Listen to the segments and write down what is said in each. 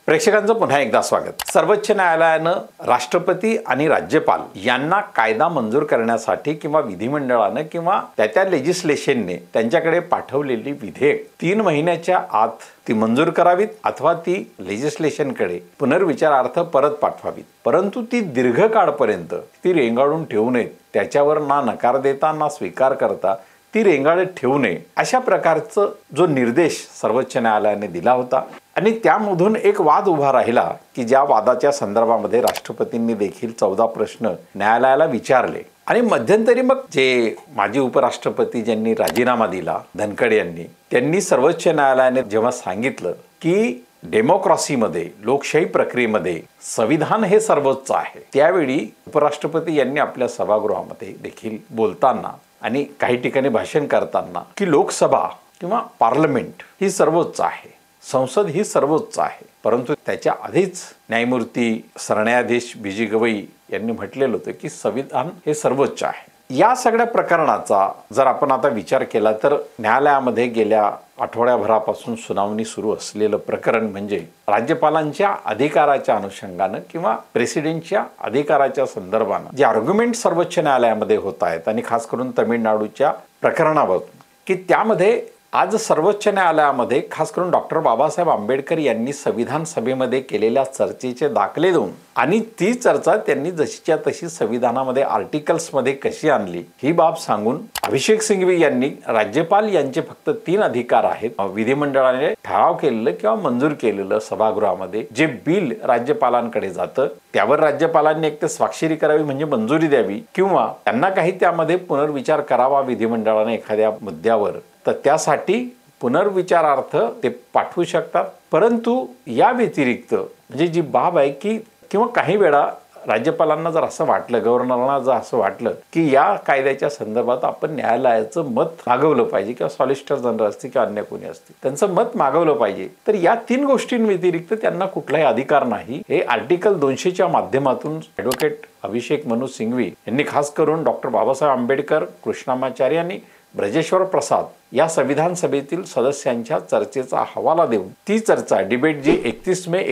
प्रेक्षकांचं पुन्हा एकदा स्वागत। सर्वोच्च न्यायालयानं राष्ट्रपती आणि राज्यपाल यांना कायदा मंजूर करण्यासाठी किंवा विधिमंडळानं किंवा त्या लेजिस्लेशनने त्यांच्याकडे पाठवलेली विधेयक 3 महिन्याच्या आत ती मंजूर करावीत अथवा ती लेजिस्लेशनकडे पुनर्विचारार्थ परत पाठवावीत। परंतु ती दीर्घकाळपर्यंत ती रेंगाळून ठेवू नयेत, त्याच्यावर ना नकार देता ना स्वीकार करता ती रेंगाळत ठेवू नये, अशा प्रकारचा जो निर्देश सर्वोच्च न्यायालयाने दिला होता। आणि त्यामधून एक वाद उभा राहिला की ज्या वादाच्या संदर्भामध्ये राष्ट्रपतींनी देखील 14 प्रश्न न्यायालयाला विचारले आणि मध्यंतरी मग जे माजी उपराष्ट्रपती ज्यांनी राजीनामा दिला धनखड यांनी, त्यांनी सर्वोच्च न्यायालयाने जेव्हा सांगितलं की डेमोक्रेसीमध्ये, लोकशाही प्रक्रियेमध्ये संविधान हे सर्वोच्च आहे, त्यावेळी उपराष्ट्रपती यांनी आपल्या सभागृहामध्ये देखील बोलताना आणि काही ठिकाणी भाषण करताना की लोकसभा किंवा पार्लमेंट ही सर्वोच्च आहे, संसद ही सर्वोच्च आहे। परंतु त्याच्या आधीच न्यायमूर्ती सरन्यायाधीश बी.जी. गवई यांनी म्हटलेलं होतं की संविधान हे सर्वोच्च आहे। या सगळ्या प्रकरणाचा जर आपण आता विचार केला तर न्यायालयामध्ये गेल्या आठवड्याभरापासून सुनावणी सुरू असलेलं प्रकरण म्हणजे राज्यपालांच्या अधिकाराच्या अनुषंगानं किंवा प्रेसिडेंटच्या अधिकाराच्या संदर्भानं जे आर्ग्युमेंट सर्वोच्च न्यायालयामध्ये होत आहेत आणि खास करून तामिळनाडूच्या प्रकरणावर की त्यामध्ये आज सर्वोच्च न्यायालयामध्ये खास करून डॉक्टर बाबासाहेब आंबेडकर यांनी संविधान सभेमध्ये केलेल्या चर्चेचे दाखले देऊन आणि ती चर्चा त्यांनी जशीच्या तशी संविधानामध्ये आर्टिकल्समध्ये कशी आणली ही बाब सांगून अभिषेक सिंघवी यांनी राज्यपाल यांचे फक्त 3 अधिकार आहेत, विधिमंडळाने ठराव केलेलं किंवा मंजूर केलेलं सभागृहामध्ये जे बिल राज्यपालांकडे जातं त्यावर राज्यपालांनी एक तर स्वाक्षरी करावी म्हणजे मंजुरी द्यावी किंवा त्यांना काही त्यामध्ये पुनर्विचार करावा विधिमंडळाने एखाद्या मुद्द्यावर, तर त्यासाठी पुनर्विचारार्थ ते पाठवू शकतात। परंतु या व्यतिरिक्त म्हणजे जी बाब आहे की किंवा काही वेळा राज्यपालांना जर असं वाटलं, गव्हर्नरना जर असं वाटलं की या कायद्याच्या संदर्भात आपण न्यायालयाचं मत मागवलं पाहिजे किंवा सॉलिसिटर जनरल असतील किंवा अन्य कोणी असतील त्यांचं मत मागवलं पाहिजे, तर या 3 गोष्टींव्यतिरिक्त त्यांना कुठलाही अधिकार नाही। हे आर्टिकल 200च्या माध्यमातून ॲडव्होकेट अभिषेक मनू सिंघवी यांनी खास करून डॉक्टर बाबासाहेब आंबेडकर, कृष्णामाचार्य आणि ब्रजेश्वर प्रसाद या संविधान सभेतील सदस्यांच्या चर्चेचा हवाला देऊन ती चर्चा डिबेट जी 31 मे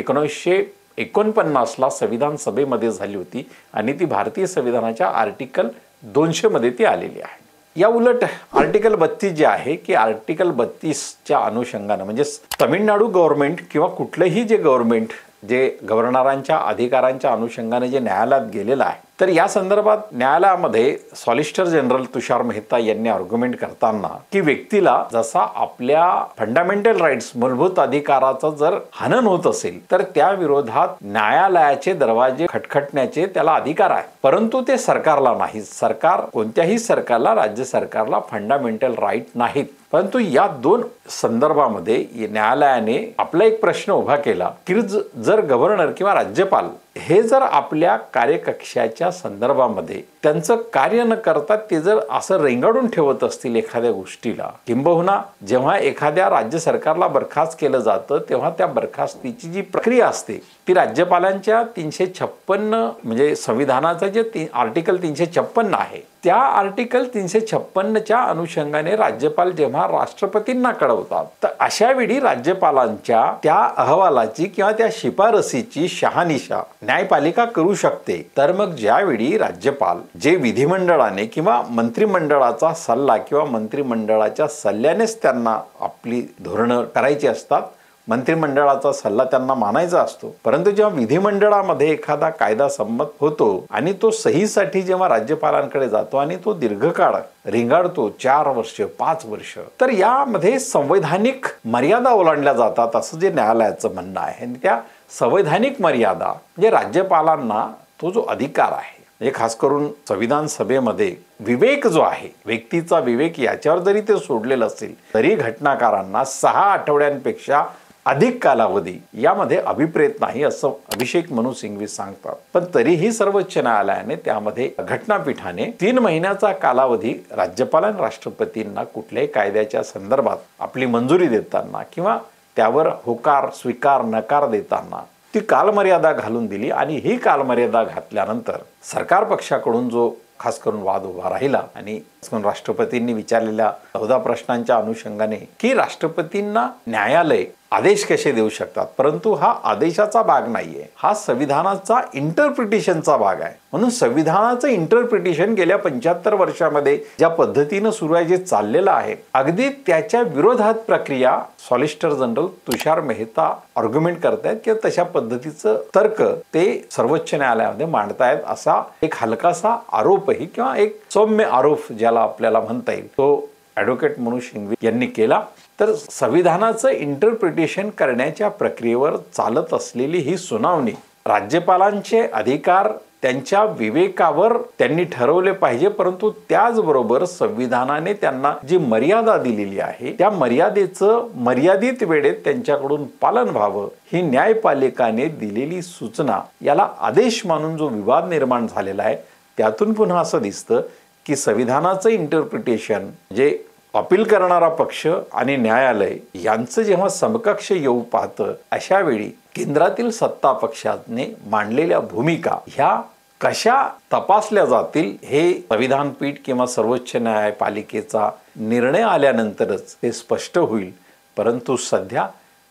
1949ला संविधान सभेमध्ये झाली होती आणि ती भारतीय संविधानाच्या आर्टिकल 200 मध्ये ती आलेली आहे। या उलट आर्टिकल 32 जे आहे की आर्टिकल 32च्या अनुषंगाने म्हणजे तमिळनाडू गव्हर्नमेंट किंवा कुठलंही जे गव्हर्नमेंट जे गव्हर्नरांच्या अधिकारांच्या अनुषंगाने जे न्यायालयात गेलेलं आहे, तर या संदर्भात न्यायालयामध्ये सॉलिसिटर जनरल तुषार मेहता यांनी आर्ग्युमेंट करताना की व्यक्तीला जसा आपल्या फंडामेंटल राईट्स मूलभूत अधिकाराचा जर हनन होत असेल तर त्या विरोधात न्यायालयाचे दरवाजे खटखटण्याचे त्याला अधिकार आहे, परंतु ते सरकारला नाही। सरकार कोणत्याही सरकारला, राज्य सरकारला फंडामेंटल राईट नाहीत। परंतु या 2 संदर्भामध्ये न्यायालयाने आपला एक प्रश्न उभा केला की जर गव्हर्नर किंवा राज्यपाल हे जर आपल्या कार्यकक्षाच्या संदर्भामध्ये त्यांचं कार्य न करता ते जर असं रेंगाळून ठेवत असतील एखाद्या गोष्टीला, किंबहुना जेव्हा एखाद्या राज्य सरकारला बरखास्त केलं जातं तेव्हा त्या बरखास्तीची जी प्रक्रिया असते ती राज्यपालांच्या 356 म्हणजे संविधानाचं जे आर्टिकल 356 आहे त्या आर्टिकल 356च्या अनुषंगाने राज्यपाल जेव्हा राष्ट्रपतींना कळवतात तर अशा वेळी राज्यपालांच्या त्या अहवालाची किंवा त्या शिफारसीची शहानिशा न्यायपालिका करू शकते। तर मग ज्यावेळी राज्यपाल जे विधिमंडळाने किंवा मंत्रिमंडळाचा सल्ला किंवा मंत्रिमंडळाच्या सल्ल्यानेच त्यांना आपली धोरणं करायची असतात, मंत्रिमंडळाचा सल्ला त्यांना मानायचा असतो, परंतु जेव्हा विधिमंडळामध्ये एखादा कायदा संमत होतो आणि तो सहीसाठी जेव्हा राज्यपालांकडे जातो आणि तो दीर्घकाळ रिंगाळतो 4 वर्ष 5 वर्ष, तर यामध्ये संवैधानिक मर्यादा ओलांडल्या जातात असं जे न्यायालयाचं म्हणणं आहे। आणि त्या संवैधानिक मर्यादा म्हणजे राज्यपालांना तो जो अधिकार आहे म्हणजे खास करून संविधान सभेमध्ये विवेक जो आहे, व्यक्तीचा विवेक, याच्यावर जरी ते सोडलेलं असेल तरी घटनाकारांना 6 आठवड्यांपेक्षा अधिक कालावधी यामध्ये अभिप्रेत नाही असं अभिषेक मनू सिंघवी सांगतात। पण तरीही सर्वोच्च न्यायालयाने त्यामध्ये घटनापीठाने 3 महिन्याचा कालावधी राज्यपाल आणि राष्ट्रपतींना कुठल्याही कायद्याच्या संदर्भात आपली मंजुरी देताना किंवा त्यावर होकार स्वीकार नकार देताना ती कालमर्यादा घालून दिली। आणि ही कालमर्यादा घातल्यानंतर सरकार पक्षाकडून जो खास करून वाद उभा राहिला आणि राष्ट्रपतींनी विचारलेल्या 14 प्रश्नांच्या अनुषंगाने की राष्ट्रपतींना न्यायालय आदेश कसे देऊ शकतात, परंतु हा आदेशाचा भाग नाहीये, हा संविधानाचा इंटरप्रिटेशनचा भाग आहे. म्हणून संविधानाचं इंटरप्रिटेशन गेल्या 75 वर्षामध्ये ज्या पद्धतीनं सुरू आहे, जे चाललेलं आहे, अगदी त्याच्या विरोधात प्रक्रिया solicitor general Tushar Mehta argument करतायत किंवा तशा पद्धतीचं तर्क ते सर्वोच्च न्यायालयामध्ये मांडतायत, असा एक हलकासा आरोपही किंवा एक सौम्य आरोप ज्याला आपल्याला म्हणता येईल तो ॲडव्होकेट मनोज सिंघवी यांनी केला. तर संविधानाचं इंटरप्रिटेशन करण्याच्या प्रक्रियेवर चालत असलेली ही सुनावणी राज्यपालांचे अधिकार त्यांच्या विवेकावर त्यांनी ठरवले पाहिजे, परंतु त्याचबरोबर संविधानाने त्यांना जी मर्यादा दिलेली आहे त्या मर्यादेचं मर्यादित वेळेत त्यांच्याकडून पालन व्हावं ही न्यायपालिकाने दिलेली सूचना याला आदेश मानून जो विवाद निर्माण झालेला आहे त्यातून पुन्हा असं दिसतं की संविधानाचं इंटरप्रिटेशन जे अपील करणारा पक्ष आणि न्यायालय यांचं जेव्हा समकक्ष येऊ पाहतं अशा वेळी केंद्रातील सत्ता पक्षाने मांडलेल्या भूमिका ह्या कशा तपासल्या जातील हे संविधान पीठ किंवा सर्वोच्च न्यायपालिकेचा निर्णय आल्यानंतरच ते स्पष्ट होईल. परंतु सध्या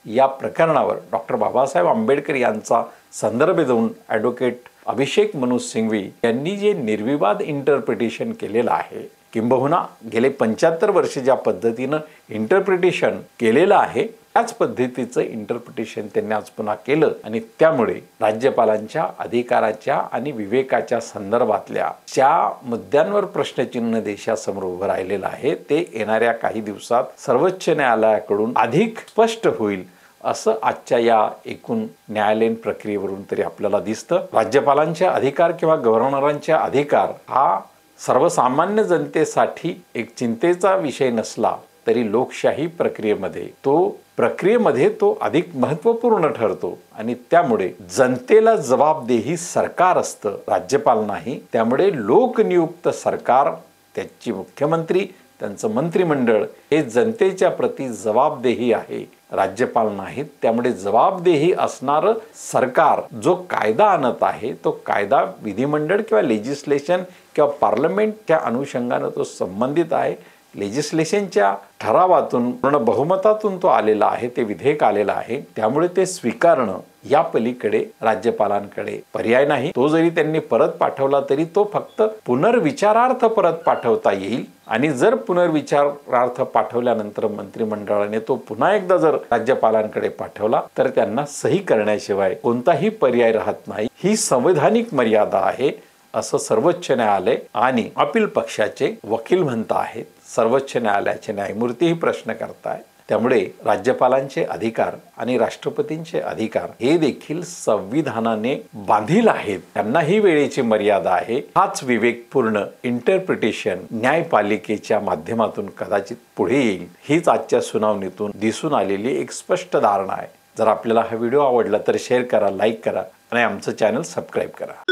या प्रकरणावर डॉक्टर बाबासाहेब आंबेडकर यांचा संदर्भ देऊन ॲडव्होकेट अभिषेक मनोज सिंघवी यांनी जे निर्विवाद इंटरप्रिटेशन केलेलं आहे, किंबहुना गेले 75 वर्ष ज्या पद्धतीनं इंटरप्रिटेशन केलेलं आहे त्याच पद्धतीचं इंटरप्रिटेशन त्यांनी आज पुन्हा केलं आणि त्यामुळे राज्यपालांच्या अधिकाराच्या आणि विवेकाच्या संदर्भातल्या ज्या मुद्द्यांवर प्रश्नचिन्ह देशासमोर उभं राहिलेलं आहे ते येणाऱ्या काही दिवसात सर्वोच्च न्यायालयाकडून अधिक स्पष्ट होईल असं आजच्या या एकूण न्यायालयीन प्रक्रियेवरून तरी आपल्याला दिसतं. राज्यपालांचे अधिकार किंवा गव्हर्नरांचे अधिकार हा सर्वसामान्य जनतेसाठी एक चिंतेचा विषय नसला तरी लोकशाही प्रक्रियेमध्ये तो अधिक महत्त्वपूर्ण ठरतो आणि त्यामुळे जनतेला जबाबदेही सरकार असतं, राज्यपाल नाही. त्यामुळे लोकनियुक्त सरकार, त्याची मुख्यमंत्री, त्यांचं मंत्रिमंडळ हे जनतेच्या प्रती जबाबदेही आहे, राज्यपाल नाहीत. त्यामुळे जबाबदेही असणारं सरकार जो कायदा आणत आहे तो कायदा विधिमंडळ किंवा लेजिस्लेशन किंवा पार्लमेंटच्या अनुषंगानं तो संबंधित आहे. लेजिस्लेशनच्या ठरावातून पूर्ण बहुमतातून तो आलेला आहे, ते विधेयक आलेलं आहे. त्यामुळे ते स्वीकारणं या पलीकडे राज्यपालांकडे पर्याय नाही. तो जरी त्यांनी परत पाठवला तरी तो फक्त पुनर्विचारार्थ परत पाठवता येईल आणि जर पुनर्विचारार्थ पाठवल्यानंतर मंत्रिमंडळाने तो पुन्हा एकदा जर राज्यपालांकडे पाठवला तर त्यांना सही करण्याशिवाय कोणताही पर्याय राहत नाही. ही संवैधानिक मर्यादा आहे असं सर्वोच्च न्यायालय आणि अपील पक्षाचे वकील म्हणत आहेत. सर्वोच्च न्यायालयाचे न्यायमूर्तीही प्रश्न करतायत. त्यामुळे राज्यपालांचे अधिकार आणि राष्ट्रपतींचे अधिकार हे देखील संविधानाने बांधील आहेत. त्यांनाही वेळेची मर्यादा आहे. हाच विवेकपूर्ण इंटरप्रिटेशन न्यायपालिकेच्या माध्यमातून कदाचित पुढे येईल, हीच आजच्या सुनावणीतून दिसून आलेली एक स्पष्ट धारणा आहे. जर आपल्याला हा व्हिडिओ आवडला तर शेअर करा, लाईक करा आणि आमचं चॅनल सबस्क्राईब करा.